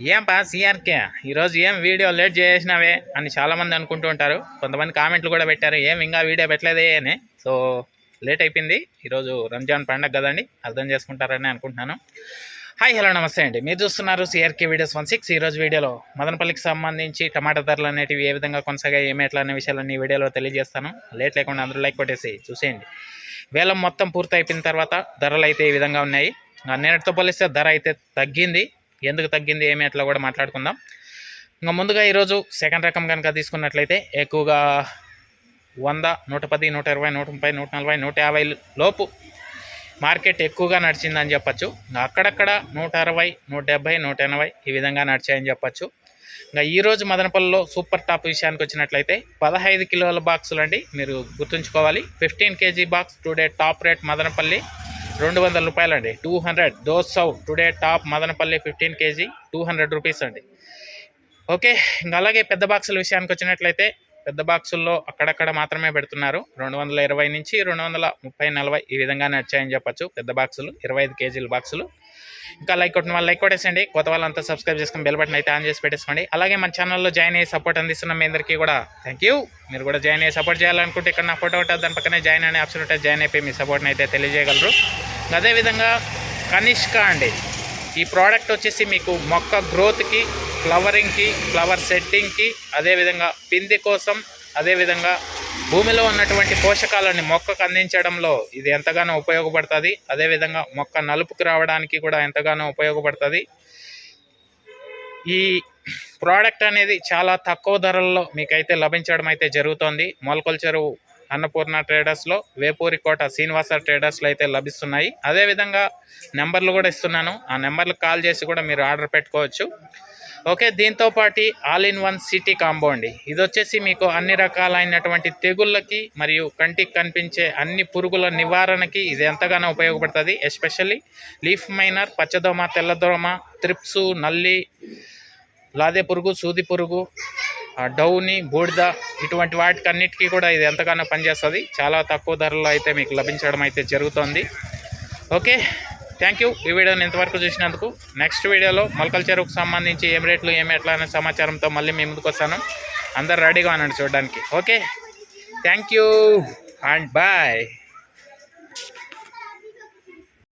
ఏం పా సిఆర్కే ఈరోజు ఏం వీడియో లేట్ చేసినావే అని చాలామంది అనుకుంటూ ఉంటారు. కొంతమంది కామెంట్లు కూడా పెట్టారు, ఏం ఇంకా వీడియో పెట్టలేదే అని. సో లేట్ అయిపోయింది. ఈరోజు రంజాన్ పండగ కదండి, అర్థం చేసుకుంటారని అనుకుంటున్నాను. హాయ్ హలో నమస్తే అండి, మీరు చూస్తున్నారు సిఆర్కే వీడియోస్ 16. ఈరోజు వీడియోలో మదనపల్లికి సంబంధించి టమాటా ధరలు అనేటివి ఏ విధంగా కొనసాగా ఏమేట్లా అనే విషయాలన్నీ ఈ వీడియోలో తెలియజేస్తాను. లేట్ లేకుండా అందరూ లైక్ కొట్టేసి చూసేయండి. వేలం మొత్తం పూర్తి అయిపోయిన తర్వాత ధరలు అయితే ఈ విధంగా ఉన్నాయి. నేటితో పోలిస్తే ధర అయితే తగ్గింది. ఎందుకు తగ్గింది ఏమి అట్లా కూడా మాట్లాడుకుందాం. ఇంకా ముందుగా ఈరోజు సెకండ్ రకం కనుక తీసుకున్నట్లయితే ఎక్కువగా 100, 110, 120, 130, 140, 150 లోపు మార్కెట్ ఎక్కువగా నడిచిందని చెప్పచ్చు. ఇంకా అక్కడక్కడ 160, 170, 180 ఈ విధంగా నడిచాయని చెప్పచ్చు. ఇంకా ఈరోజు మదనపల్లిలో సూపర్ టాప్ విషయానికి వచ్చినట్లయితే 15 కిలోల బాక్సులు అండి, మీరు గుర్తుంచుకోవాలి. 15 kg box today top rate Madanapalle 200 రూపాయలు అండి. 200 200 today top Madanapalle 15 kg 200 rupees అండి. ఓకే, ఇంకా అలాగే పెద్ద బాక్సుల విషయానికి వచ్చినట్లయితే పెద్ద బాక్సుల్లో అక్కడక్కడ మాత్రమే పెడుతున్నారు. 220 నుంచి 230, 40 ఈ విధంగా నడిచాయని చెప్పచ్చు. పెద్ద బాక్సులు 25 kgల బాక్సులు. ఇంకా లైక్ కొట్టిన వాళ్ళు లైక్ కొట్టేసండి, కొత్త వాళ్ళంతా సబ్స్క్రైబ్ చేసుకుని బెల్ బటన్ అయితే ఆన్ చేసి పెట్టేసుకోండి. అలాగే మన ఛానల్లో జాయిన్ అయ్యి సపోర్ట్ అందిస్తున్న మీ అందరికీ కూడా థ్యాంక్ యూ. మీరు కూడా జాయిన్ అయ్యి సపోర్ట్ చేయాలనుకుంటే ఇక్కడ నా ఫోటో ఉంటుంది, దాని పక్కనే జాయిన్ అనే ఆప్షన్ ఉంటుంది. జాయిన్ అయిపోయి మీ సపోర్ట్ని అయితే తెలియజేయగలరు. అదేవిధంగా కనిష్క అండి, ఈ ప్రోడక్ట్ వచ్చేసి మీకు మొక్క గ్రోత్కి, ఫ్లవరింగ్కి, ఫ్లవర్ సెట్టింగ్కి, అదేవిధంగా పిండి కోసం, అదేవిధంగా భూమిలో ఉన్నటువంటి పోషకాలని మొక్కకు అందించడంలో ఇది ఎంతగానో ఉపయోగపడుతుంది. అదేవిధంగా మొక్క నలుపుకి రావడానికి కూడా ఎంతగానో ఉపయోగపడుతుంది. ఈ ప్రోడక్ట్ అనేది చాలా తక్కువ ధరల్లో మీకైతే లభించడం అయితే జరుగుతోంది. మొలకల్చెరు అన్నపూర్ణ ట్రేడర్స్లో, వేపూరికోట శ్రీనివాస ట్రేడర్స్లో అయితే లభిస్తున్నాయి. అదేవిధంగా నెంబర్లు కూడా ఇస్తున్నాను, ఆ నెంబర్లకు కాల్ చేసి కూడా మీరు ఆర్డర్ పెట్టుకోవచ్చు. ఓకే, దీంతోపాటు all in one city combo అండి. ఇది వచ్చేసి మీకు అన్ని రకాలైనటువంటి తెగుళ్ళకి మరియు కంటికి కనిపించే అన్ని పురుగుల నివారణకి ఇది ఎంతగానో ఉపయోగపడుతుంది. ఎస్పెషల్లీ లీఫ్ మైనర్, పచ్చదోమ, తెల్లదోమ, త్రిప్సు, నల్లి, లాదే పురుగు, సూది పురుగు, డౌని, బూడిద ఇటువంటి వాటికన్నిటికీ కూడా ఇది ఎంతగానో పనిచేస్తుంది. చాలా తక్కువ ధరలో అయితే మీకు లభించడం అయితే జరుగుతుంది. ఓకే, థ్యాంక్ యూ ఈ వీడియోని ఇంతవరకు చూసినందుకు. నెక్స్ట్ వీడియోలో మొలకల చెరువుకు సంబంధించి ఏం రేట్లు ఏమి ఎట్లా అనే సమాచారంతో మళ్ళీ మీ ముందుకు వస్తాను. అందరు రెడీగా ఉన్నాడు చూడడానికి. Okay, thank you and bye.